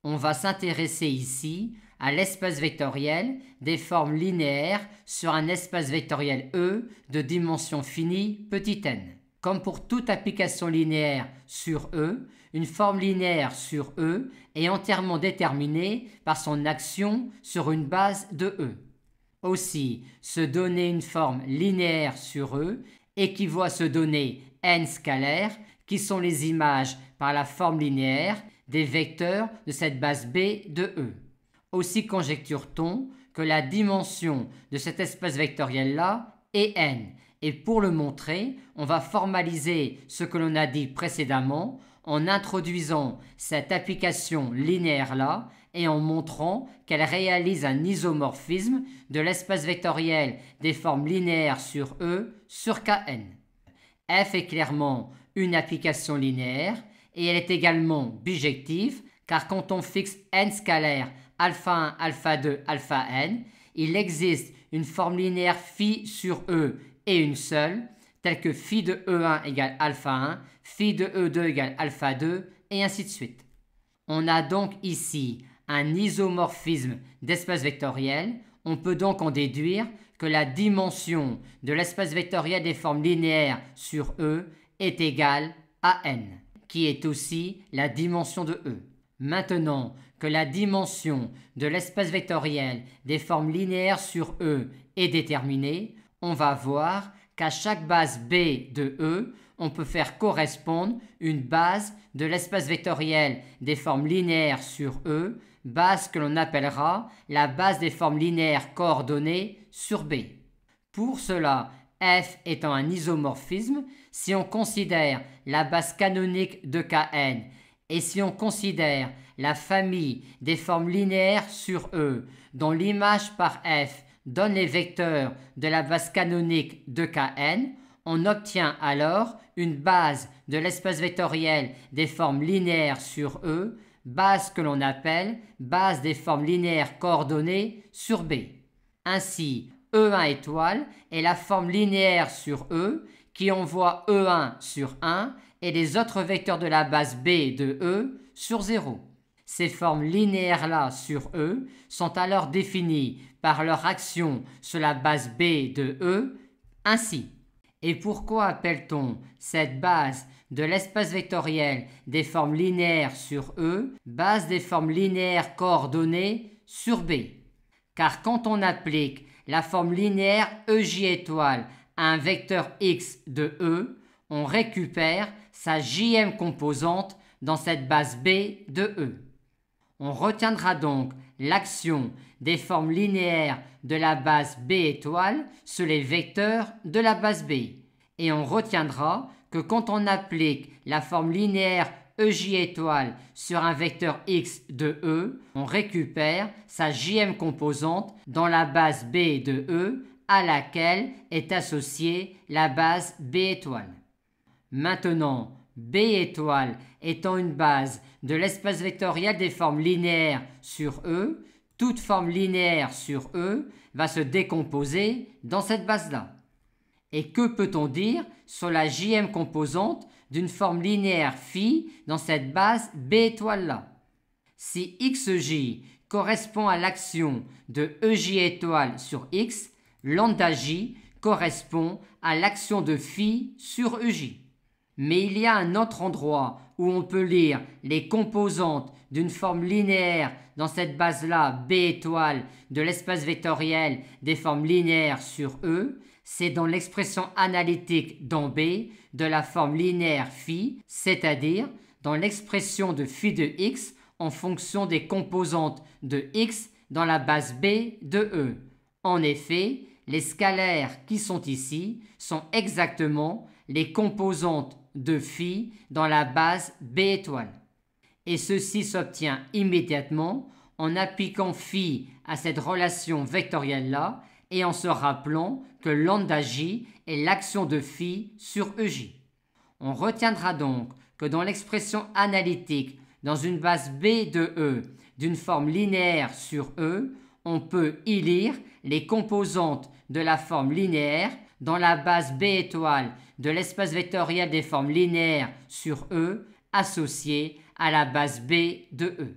on va s'intéresser ici à l'espace vectoriel des formes linéaires sur un espace vectoriel E de dimension finie petit n. Comme pour toute application linéaire sur E, une forme linéaire sur E est entièrement déterminée par son action sur une base de E. Aussi, se donner une forme linéaire sur E équivaut à se donner n scalaires qui sont les images par la forme linéaire des vecteurs de cette base B de E. Aussi conjecture-t-on que la dimension de cet espace vectoriel-là est n. Et pour le montrer, on va formaliser ce que l'on a dit précédemment en introduisant cette application linéaire-là et en montrant qu'elle réalise un isomorphisme de l'espace vectoriel des formes linéaires sur E sur Kn. F est clairement une application linéaire et elle est également bijective car quand on fixe n scalaires alpha 1, alpha 2, alpha n, il existe une forme linéaire phi sur E et une seule, telle que phi de E1 égale alpha 1, phi de E2 égale alpha 2, et ainsi de suite. On a donc ici un isomorphisme d'espace vectoriel. On peut donc en déduire que la dimension de l'espace vectoriel des formes linéaires sur E est égale à n, qui est aussi la dimension de E. Maintenant que la dimension de l'espace vectoriel des formes linéaires sur E est déterminée, on va voir qu'à chaque base B de E, on peut faire correspondre une base de l'espace vectoriel des formes linéaires sur E, base que l'on appellera la base des formes linéaires coordonnées sur B. Pour cela, F étant un isomorphisme, si on considère la base canonique de Kn et si on considère la famille des formes linéaires sur E, dont l'image par F donne les vecteurs de la base canonique de Kn, on obtient alors une base de l'espace vectoriel des formes linéaires sur E, base que l'on appelle base des formes linéaires coordonnées sur B. Ainsi, E1 étoile est la forme linéaire sur E qui envoie E1 sur 1 et les autres vecteurs de la base B de E sur 0. Ces formes linéaires-là sur E sont alors définies par leur action sur la base B de E ainsi. Et pourquoi appelle-t-on cette base de l'espace vectoriel des formes linéaires sur E base des formes linéaires coordonnées sur B? Car quand on applique la forme linéaire EJ étoile à un vecteur X de E, on récupère sa jème composante dans cette base B de E. On retiendra donc l'action des formes linéaires de la base B étoile sur les vecteurs de la base B. Et on retiendra que quand on applique la forme linéaire EJ étoile sur un vecteur X de E, on récupère sa jème composante dans la base B de E à laquelle est associée la base B étoile. Maintenant, B étoile étant une base de l'espace vectoriel des formes linéaires sur E, toute forme linéaire sur E va se décomposer dans cette base-là. Et que peut-on dire sur la jème composante d'une forme linéaire phi dans cette base B étoile-là? Si XJ correspond à l'action de EJ étoile sur X, lambda J correspond à l'action de phi sur EJ. Mais il y a un autre endroit où on peut lire les composantes d'une forme linéaire dans cette base-là B étoile de l'espace vectoriel des formes linéaires sur E, c'est dans l'expression analytique dans B de la forme linéaire phi, c'est-à-dire dans l'expression de phi de x en fonction des composantes de x dans la base B de E. En effet, les scalaires qui sont ici sont exactement les composantes de phi dans la base B étoile. Et ceci s'obtient immédiatement en appliquant phi à cette relation vectorielle-là et en se rappelant que lambda j est l'action de phi sur EJ. On retiendra donc que dans l'expression analytique dans une base B de E d'une forme linéaire sur E, on peut y lire les composantes de la forme linéaire dans la base B étoile de l'espace vectoriel des formes linéaires sur E associée à la base B de E.